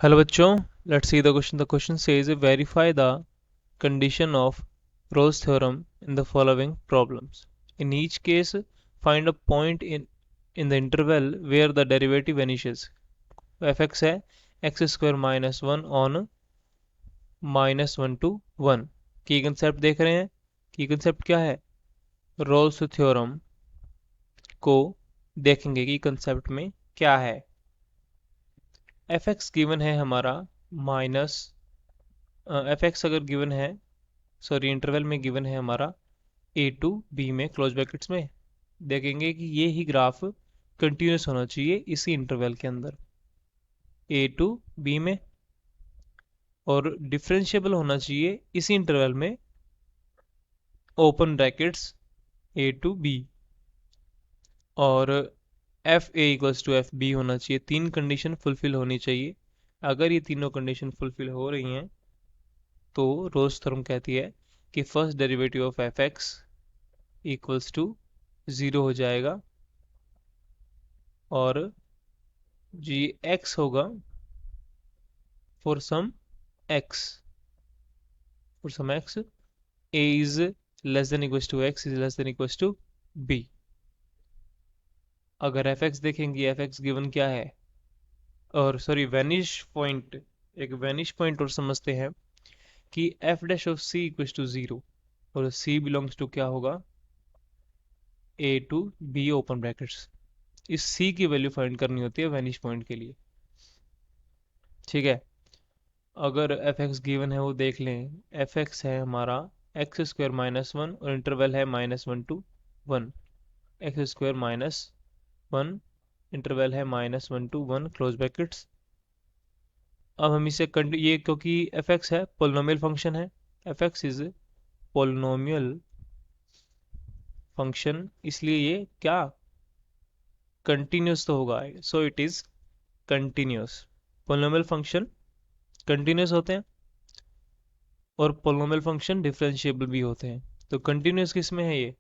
Hello बच्चों, let's see the question. The question says verify the condition of Rolle's theorem in the following problems. In each case, find a point in the interval where the derivative vanishes. fx है x square minus 1 on minus 1 to 1. की concept देख रहे हैं? की concept क्या है? Rolle's theorem को देखेंगे कि कंसेप्ट में क्या है. fx गिवन है हमारा माइनस fx अगर गिवन है, सॉरी इंटरवल में गिवन है हमारा ए टू बी में क्लोज ब्रैकेट्स में, देखेंगे कि ये ही ग्राफ कंटिन्यूस होना चाहिए इसी इंटरवल के अंदर ए टू बी में, और डिफरेंशिएबल होना चाहिए इसी इंटरवल में open brackets A to B, और F A equals to F B होना चाहिए. तीन कंडीशन फुलफिल होनी चाहिए. अगर ये तीनों कंडीशन फुलफिल हो रही हैं तो रोल्स थ्योरम कहती है कि first derivative of f x equals to zero हो जाएगा, और जी एक्स होगा for some x, for some x a is less than equals to x is less than equals to b. अगर f x देखेंगे, f x given क्या है, और sorry vanish point, एक वैनिश पॉइंट और समझते हैं कि f dash of c equals to zero, और सी बिलोंग्स टू क्या होगा, ए टू बी ओपन ब्रैकेट्स. इस सी की वैल्यू फाइंड करनी होती है वैनिश पॉइंट के लिए. ठीक है. अगर एफ एक्स गिवन है वो देख लें. एफ एक्स है हमारा एक्स स्क्वायर माइनस वन और इंटरवल है minus one to one. X square minus one, interval है minus one to one close brackets. अब हम इसे ये क्योंकि एफ एक्स है पोलिनोमियल फंक्शन है, F X is polynomial function, इसलिए ये क्या कंटिन्यूस तो होगा. So it is continuous. Polynomial function continuous होते हैं और पोलिनोमियल फंक्शन डिफरेंशिएबल भी होते हैं. तो कंटिन्यूस किस में है ये,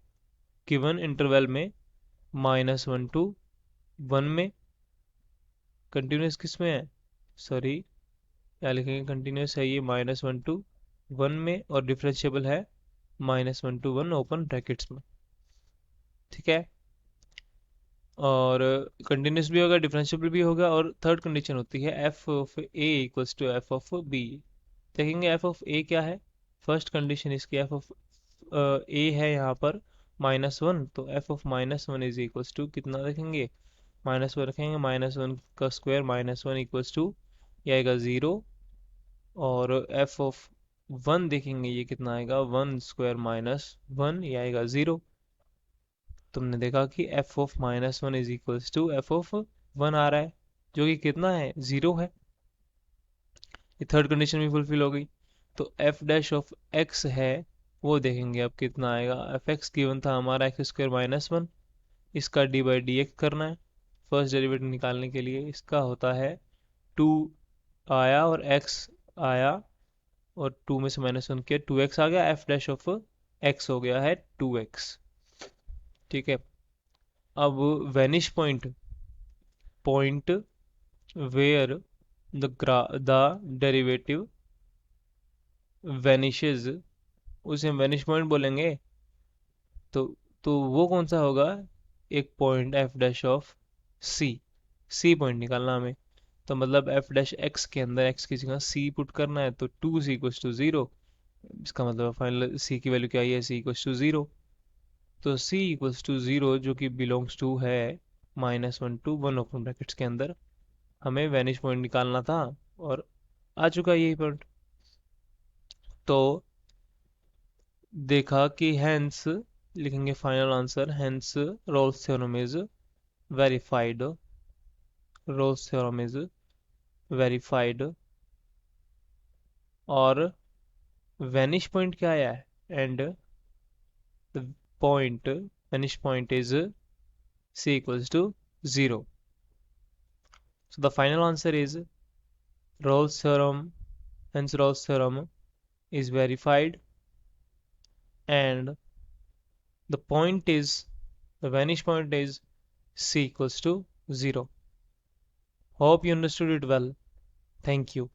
गिवन इंटरवल में माइनस वन टू वन में. कंटिन्यूस किस में है, सॉरी क्या लिखेंगे, कंटिन्यूस है ये माइनस वन टू वन में, और डिफरेंशिएबल है minus one to one open brackets में. ठीक है. और कंटिन्यूस भी होगा, डिफरेंशिएबल भी होगा, और थर्ड कंडीशन होती है f of a equals to F of b. देखेंगे एफ ऑफ ए क्या है. फर्स्ट कंडीशन इसकी एफ ऑफ ए है यहाँ पर माइनस वन, तो f of minus one is equals to कितना रखेंगे, माइनस वन रखेंगे, माइनस वन का square minus one equals to ये आएगा ज़ीरो. और एफ ऑफ वन देखेंगे ये कितना आएगा, वन स्क्वायर माइनस वन, ये आएगा ज़ीरो. तुमने देखा कि F of minus one is equals to F of one आ रहा है, जो कि कितना है, ज़ीरो है. ये थर्ड कंडीशन भी फुलफिल हो गई. तो एफ डैश ऑफ एक्स है वो देखेंगे अब कितना आएगा. एफ एक्स गिवन था हमारा एक्स स्क्वायर माइनस वन, इसका डी बाई डी एक्स करना है. फर्स्ट डेरिवेटिव निकालने के लिए इसका होता है टू आया और एक्स आया, और टू में से माइनस वन किया, टू एक्स आ गया. एफ डैश ऑफ एक्स हो गया है टू एक्स. ठीक है. अब vanish point, point where the derivative vanishes, उसे हम वेनिश पॉइंट बोलेंगे. तो तो वो कौन सा होगा, एक point f dash of c. C point निकालना हमें. तो मतलब एफ डैश एक्स के अंदर एक्स की जगह सी पुट करना है, तो two c equals to zero. इसका मतलब फाइनल सी की वैल्यू क्या है, सी इक्वल्स टू ज़ीरो. तो सी इक्वल्स टू ज़ीरो जो कि बिलोंग्स टू है minus one to one open brackets के अंदर, हमें वेनिश पॉइंट निकालना था, और आ चुका है यही पॉइंट. तो देखा कि हैंस लिखेंगे final answer, hence Rolle's theorem is verified. Rolle's theorem is verified. और वेनिश पॉइंट क्या आया है, and the point vanish point is c equals to 0. So the final answer is Rolle's theorem, hence Rolle's theorem is verified, and the point is, the vanish point is c equals to 0. Hope you understood it well. Thank you.